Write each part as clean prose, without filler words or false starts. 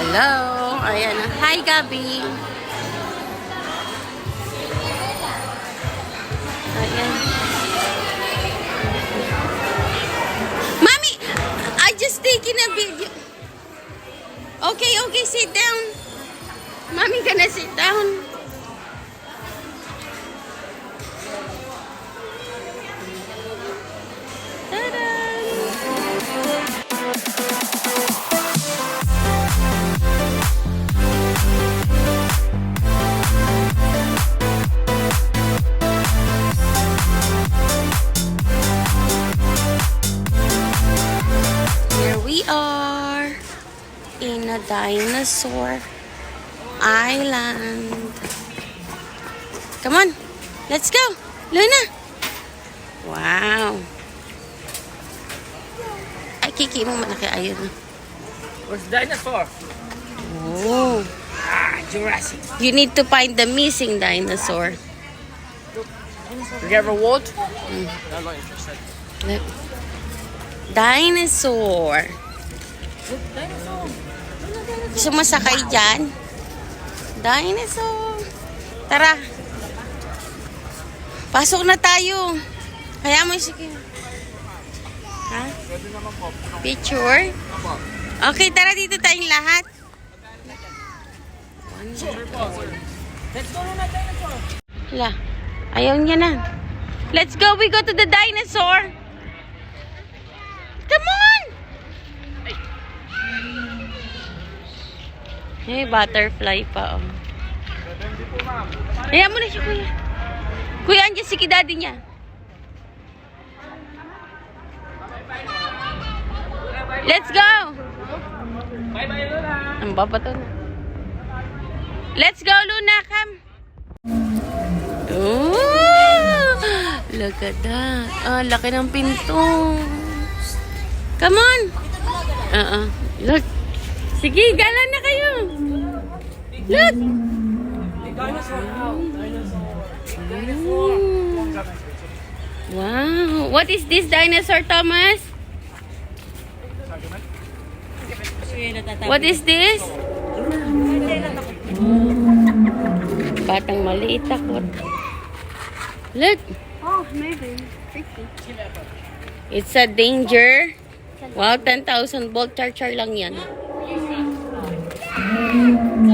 Hello. Ayan. Hi, Gabi. Ayan. Mommy, I just taken a video. Okay, okay, sit down. Mommy, gonna sit down. Here we are in a dinosaur island. Come on, let's go, Luna. Wow. Ay, kiki mo malaki. Ayun. Where's the dinosaur? Oh. Jurassic. You need to find the missing dinosaur. Have you ever walked? I'm not interested. Look. Dinosaur. Dinosaur. Gusto mo sakay dyan? Dinosaur. Tara. Pasok na tayo. Kaya mo sige. Ha? Picture? Okay, tara dito tayong lahat. Let's go na dinosaur. Hala. Ayaw niya na. Let's go. We go to the dinosaur. Come on. Hey, butterfly pa. Oh. Ayaw mo na siya, kuya. Kuya, andyan si kidadi niya. Let's go. Bye-bye, Luna. Ang baba to na. Let's go, Luna. Come. Oh, look at that. Ah, laki ng pinto. Come on. Look. Sige, gala na kayo. Look. Dinosaur. Wow. What is this dinosaur, Thomas? What is this? Batang maliit takot. Look. Oh, maybe. Tricky. It's a danger. Wow, 10,000 volt charger lang yan.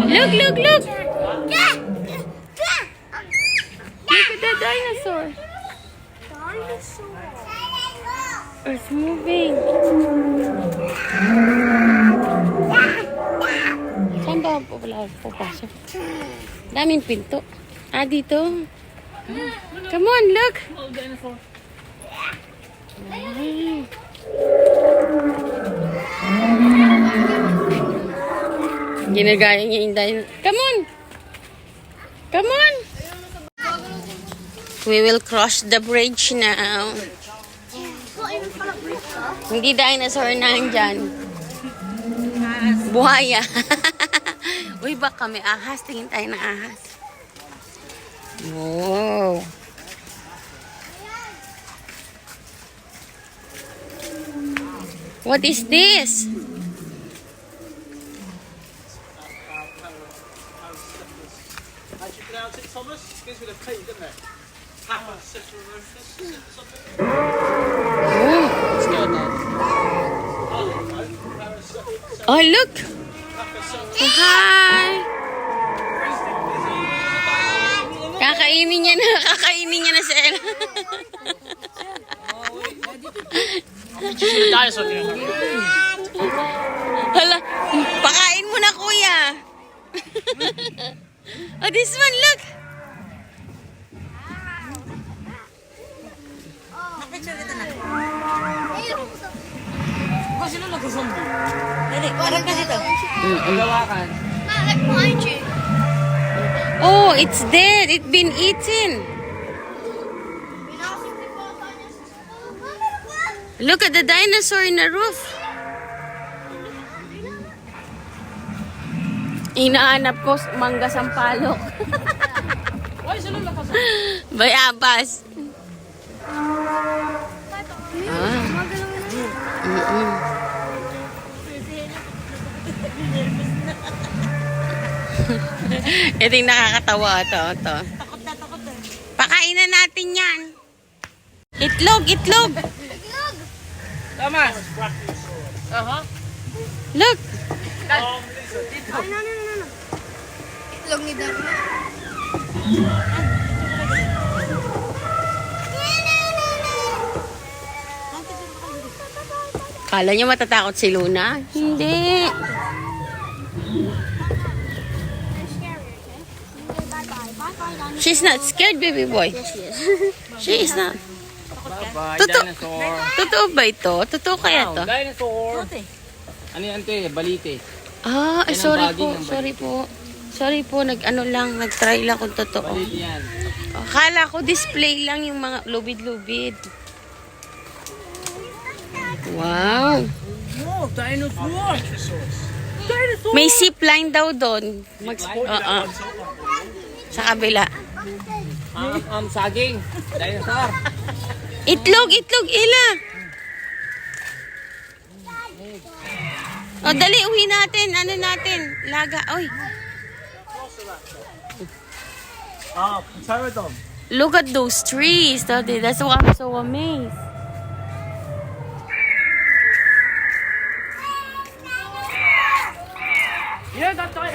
Look, look, look. Look at the dinosaur. It's moving. Saan ba wala papasok? Daming pinto. Ah, dito. Come on, look. Dinosaur. Ginagaya niya yung dinosaur. Come on. Come on. We will cross the bridge now. Hindi dinosaur na dyan. Buhaya. Uy, baka may ahas. Tingin tayo ng ahas. Wow. What is this? How'd you pronounce it, Thomas? It begins with a P, doesn't it? Papa-Cephalosaurus, is it something? Oh. Let's go, Dad. Oh, look. Hi. Kakainin niya na si Ella. Dinosaur. Hala, pakain mo na, kuya. Oh, this one, look. Sino nag-zombie? Dali, parang kasi ito. Gawakan. Like behind you. Oh, it's dead. It's been eaten. Look at the dinosaur in the roof. Inaanap ko mangga sampalok. Why sila nakasama? Bayabas. Ah. Ito yung nakakatawa. Ito. Takot na. Pakainan natin yan. Itlog. Itlog! Thomas. Look. Ay, no. Itlog ni Dami. Kala niyo matatakot si Luna? Hindi. She's not scared, baby boy. Yes, she is. She is not. Bye, Totoo. dinosaur. Totoo ba ito? Totoo kaya to? Dinosaur. Ano yan, te? Balite. Ah, Yan ang sorry baging po. ng Sorry po. Sorry po, nag-try lang kung totoo. Balite yan. Akala ko display lang yung mga lubid-lubid. Wow. Oh, dinosaur. May zipline daw doon. Oo. Sa kabila. Saging. Dinosaur. Itlog, Ila. O, dali, uwi natin. Ano natin? Laga. Oy, Pterodon. look at those trees. Daddy. That's why I'm so amazed. Yeah, that's right.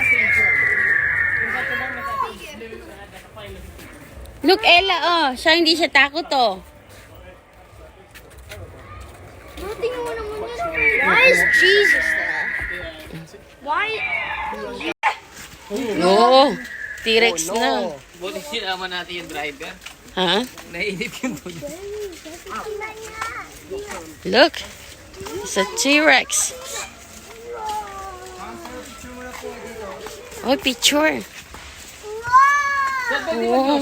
Look, Ella, oh. Siya, hindi siya takot, oh. Tingnan mo naman yan. Why is Jesus there? Why? Oo. T-Rex na. Buti sinama natin yung driver. Ha? Nainip yung doon. Look. It's a T-Rex. Oh, picture. Oh.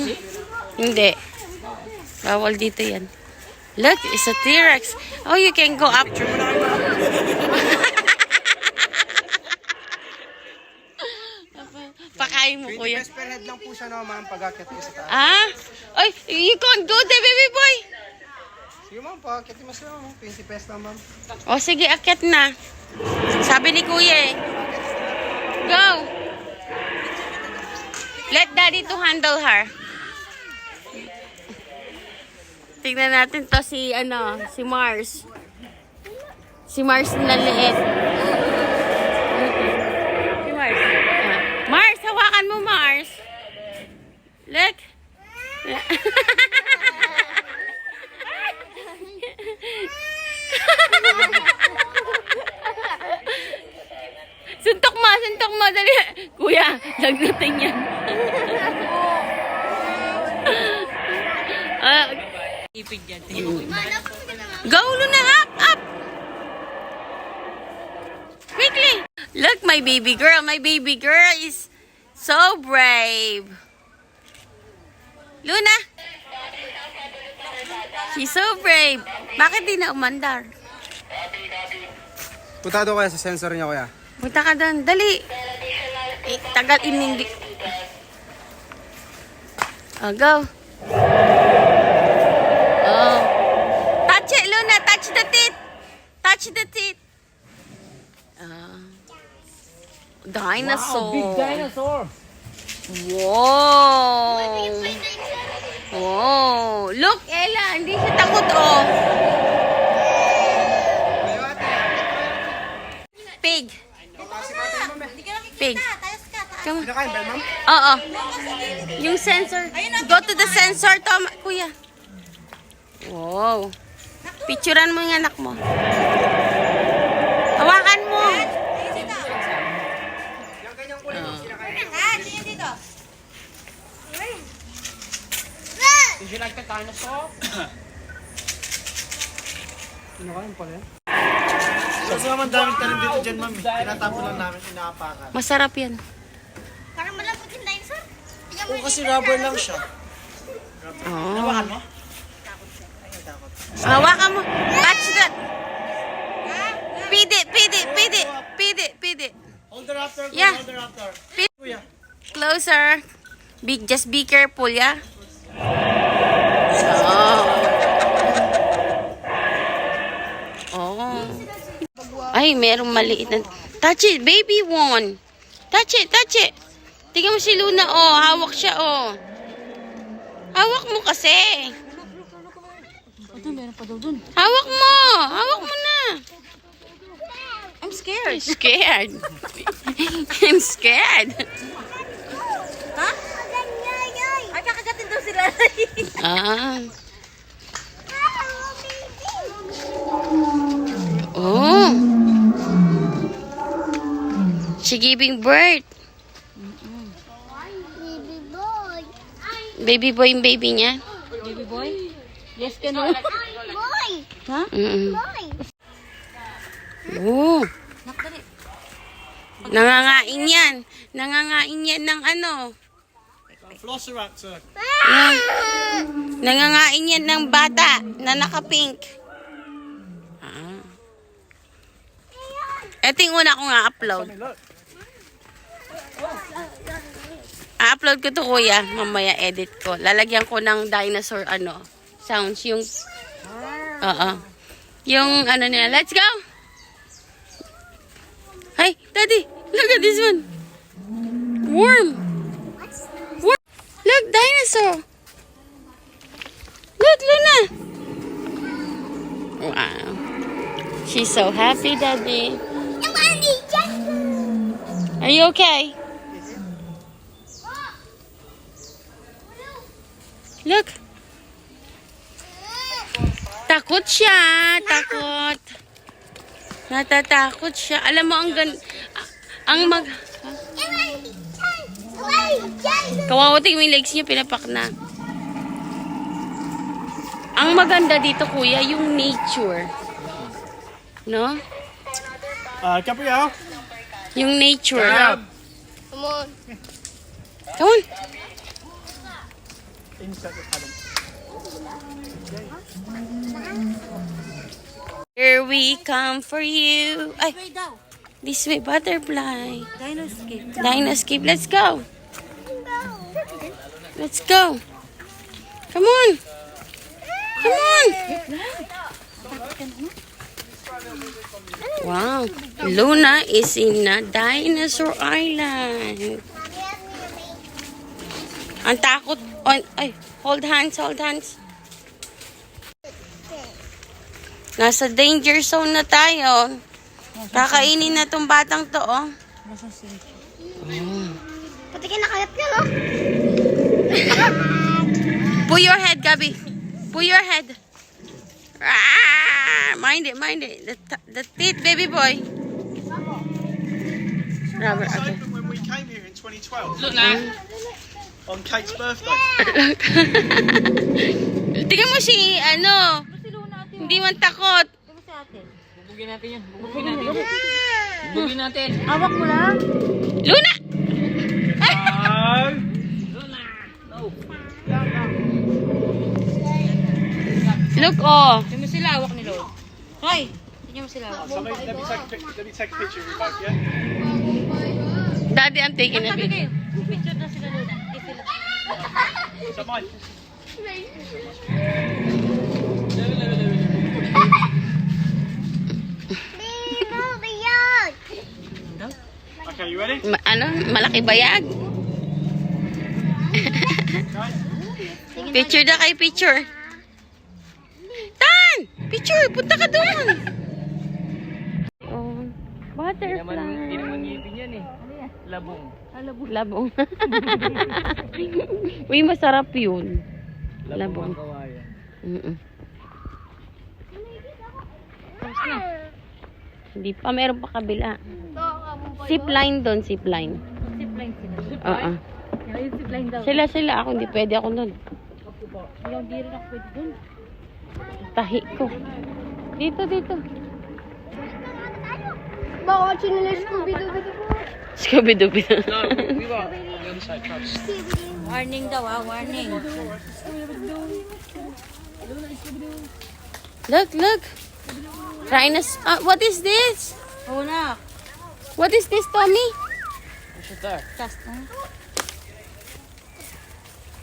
Hindi. Bawal dito yan. Look, it's a T-Rex. Oh, you can go up. Pakain mo, kuya. Best per head lang po siya no, ma'am, pag-akit ko sa taas. Ah? Ay, you can't go there, baby boy. Sige ma'am, pag-akit mo sila ma'am, 20 pesos lang ma'am. O, sige, akyat na. Sabi ni kuya eh. Go. Let daddy to handle her. Tingnan natin to si, si Mars. Si Mars na liit. Si Mars. Mars, hawakan mo, Mars. Look. Suntok mo, dali. Kuya, nagluting yan. Ipig yan. Go, Luna, up. Quickly. Look, my baby girl. My baby girl is so brave. Luna. She's so brave. Bakit di na umandar? Punta daw kaya sa sensor niya kuya. Punta ka doon. Dali. Tagal inindi. Oh, go. Oh. Touch it, Luna. Touch the teeth. Touch the teeth. Dinosaur. Wow, big dinosaur. Wow. Wow. Look, Ella. Hindi siya takot, oh. Pig. Pig. Come on. Pinakain ba ma'am? Oo. Yung sensor. Go to the sensor, Tom. Kuya. Wow. Picturean mo yung anak mo. Hawakan mo. Yung ganyang kulay mo, kinakain. Did you like the dinosaur? Kinakain pala yan. Kasi naman daming tanim dito dyan, ma'am. Tinatapon lang namin, inaapakan. Masarap yan. Parang malambot yung dinosaur. Tingnan mo Oo, kasi rubber lang siya. Oh. Nabakan mo? Hawakan mo. Touch that. Pidi. Hold the raptor, kuya, Yeah. hold the raptor. Kuya. Closer. Just be careful, yeah? Oh. Ay, merong maliit na... Touch it, baby one. Touch it, touch it. Tingnan mo si Luna, oh. Hawak siya, oh. Hawak mo kasi. Hawak mo. Hawak mo na. I'm scared. Scared. I'm scared. Ha? Ay, kakagatin daw sila. Ah. Oh. She giving birth. Baby boy. Baby boy yung baby niya. Baby boy? Yes, ka no? Boy. Ha? Boy. Oh. Nangangain yan. Nangangain yan ng ano. Velociraptor. Yan. Nangangain yan ng bata na naka-pink. Ah. Ito yung una kong upload. A-upload ko to, kuya. Mamaya edit ko. Lalagyan ko ng dinosaur sounds. Yung yung ano nila. Let's go! Hey, Daddy! Look at this one! Worm! Worm! Look, dinosaur! Look, Luna! Wow. She's so happy, Daddy. Are you okay? Look. Takot siya. Takot. Natatakot siya. Alam mo, kawawating yung legs niya, pinapak na. Ang maganda dito, kuya, yung nature. No? Gabriel. Yung nature. Come on. Come on. Insect repellent. Here we come for you. Ay, Way daw. this way, butterfly. Dinoscape. Dinoscape, let's go. Let's go. Come on. Come on. Wow. Luna is in a dinosaur island. Ang takot. Ay, hold hands, hold hands. Nasa danger zone na tayo. Kakainin na tong batang to, oh. Pati ka nakayap niya, no? Pull your head, Gabi. Pull your head. Ah, mind it, mind it. The teeth, baby boy. Robert, It's okay. open when we came here in 2012 Look now. on Kate's birthday. Tingnan mo si, hindi man takot. Bubugin natin yan. Bubugin natin. Bubugin natin. Awak mo lang. Luna! Look, oh. Tingnan mo sila, awak ni Lord. Hoy! Tingnan mo sila. So let me take a picture of you both, yeah? Daddy, I'm taking a Sabi video. kayo, picture na sila Luna. So mine. Okay, you ready? Malaki bayag. Picture na kay picture. Tan! Picture! Punta ka doon! Oh, butterfly. Hindi naman ngipin yan eh. Labong. Labong. Uy, masarap yun. Labong. Kawayan. Mm-mm. Hindi pa, meron pa kabila. Zipline doon, zipline. Zipline sila. Oo. Yung zipline daw. Sila, ako hindi pwede ako doon. Yung di rin ako pwede dun. Tahi ko. Dito. Baka chinila Scooby-Doo. Scooby-Doo. No, we were on the other side, Travis. Warning daw warning. Look. What is this? Oo na. What is this, Tommy? What's there? Tast na.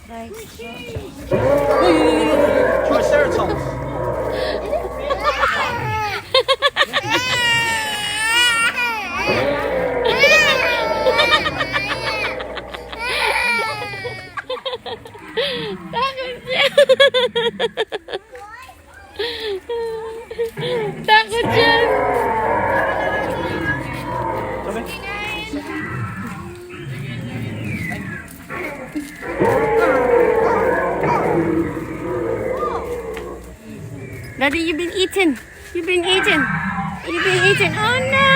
Right. Triceratops. Daddy, you've been eaten. You've been eaten. You've been eaten. Oh no!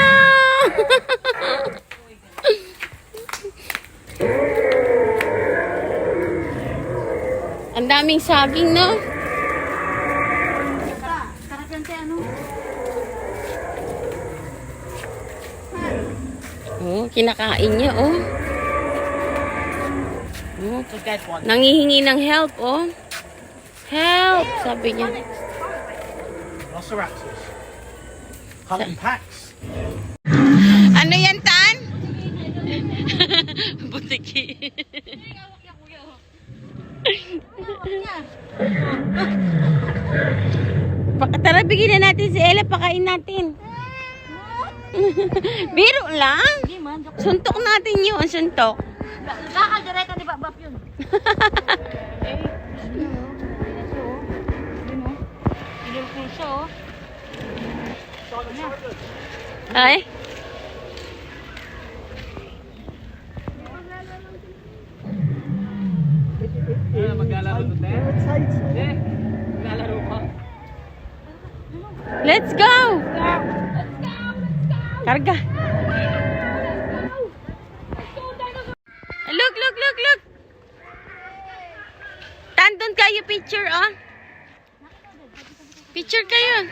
Ang daming saging, no? Sarap yan kay ano? Oh, kinakain niya, oh. Oh, So get one. nangihingi ng help, oh. Help, sabi niya. Rhinoceroses. Come in packs. Ano yan, Tan? Butiki. Tara, bigyan na natin si Ella, pakain natin. Biro lang. Hindi man. Suntok natin yun, suntok. Kakadiretso ni Babap yun. Ay? Maglalaro to te? Maglalaro ka? Let's go! Karga. Look, look, look, look! Tandon kayo picture, oh. Picture kayo.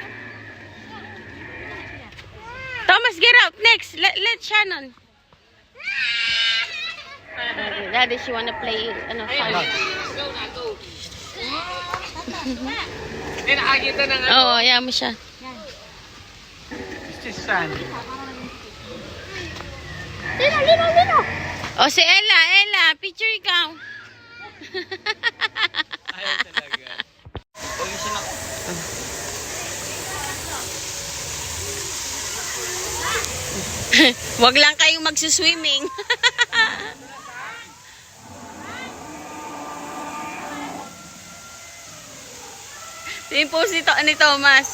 Thomas, get out. Next. Let Shannon. Daddy, she wanna play, ano, fire. Hindi nakakita ng Oo, ayaw mo siya. It's just sand. Lino! O, si Ella, picture ikaw. Ayaw talaga. Pagisin ako. Wag lang kayong magsuswimming. Yung pose ni Thomas.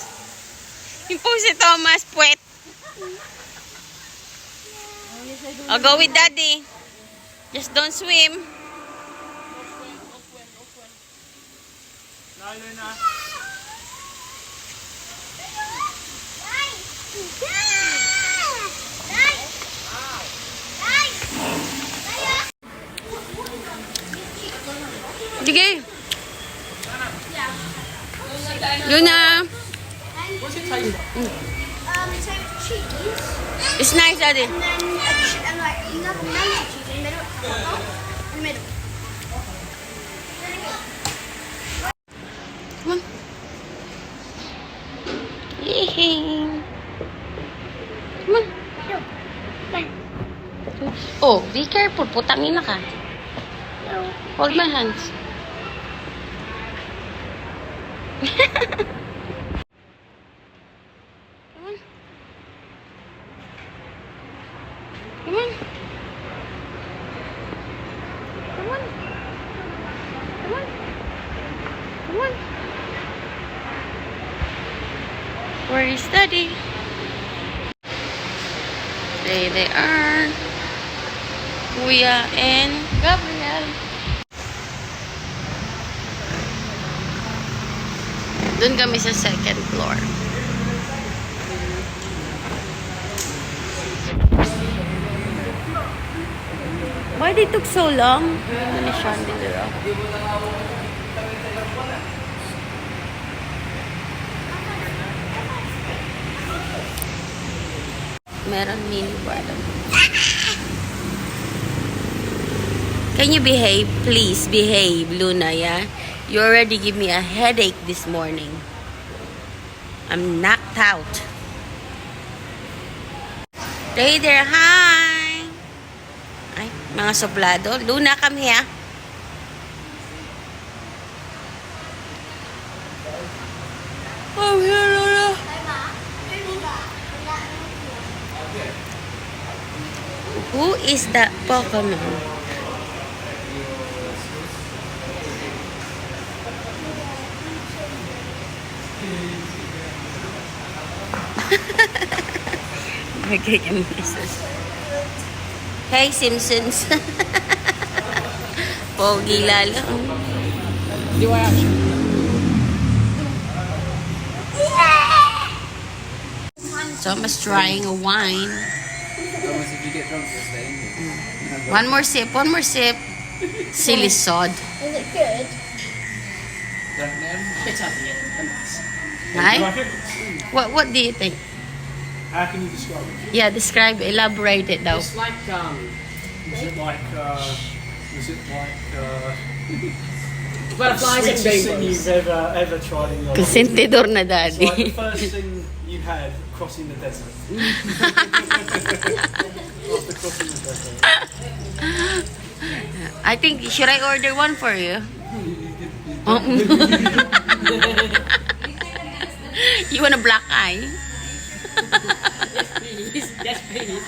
Yung pose ni Thomas, puwet. I'll go with Daddy. Just don't swim. Lalo na. Sige. Luna. What's it taste like? It's like cheese. It's nice, Daddy. And then you got melted cheese in the middle. In the middle. Come on. Yee. Come on. Oh, be careful. Putangin na ka. Hold my hands. Come on. Come on. Come on. Come on. Come on. Where is Daddy? There they are. Kuya and Gabriel. Doon kami sa second floor. Why they took so long? Ano siya nila? Meron mini bar. Can you behave? Please behave, Luna, yeah? You already give me a headache this morning. I'm knocked out. Hey there, hi! Ay, mga suplado. Luna, come here. Oh, here, Luna. Who is that Pokemon? Okay, missus. Hey, Simpsons. Pogi lalo. Thomas trying a wine. Thomas, if you get drunk, you'll stay in here. One more sip, one more sip. Silly sod. Is it good? It's at the end. Hi? What do you think? How can you describe it? Yeah, describe, elaborate it daw. It's like, was it like, Butterflies and sweetest thing rainbows. you've ever tried in your life? Consentidor na It's like the daddy. first thing you had crossing the desert. After crossing the desert. I think, should I order one for you? Oh. You want a black eye? Yes, please.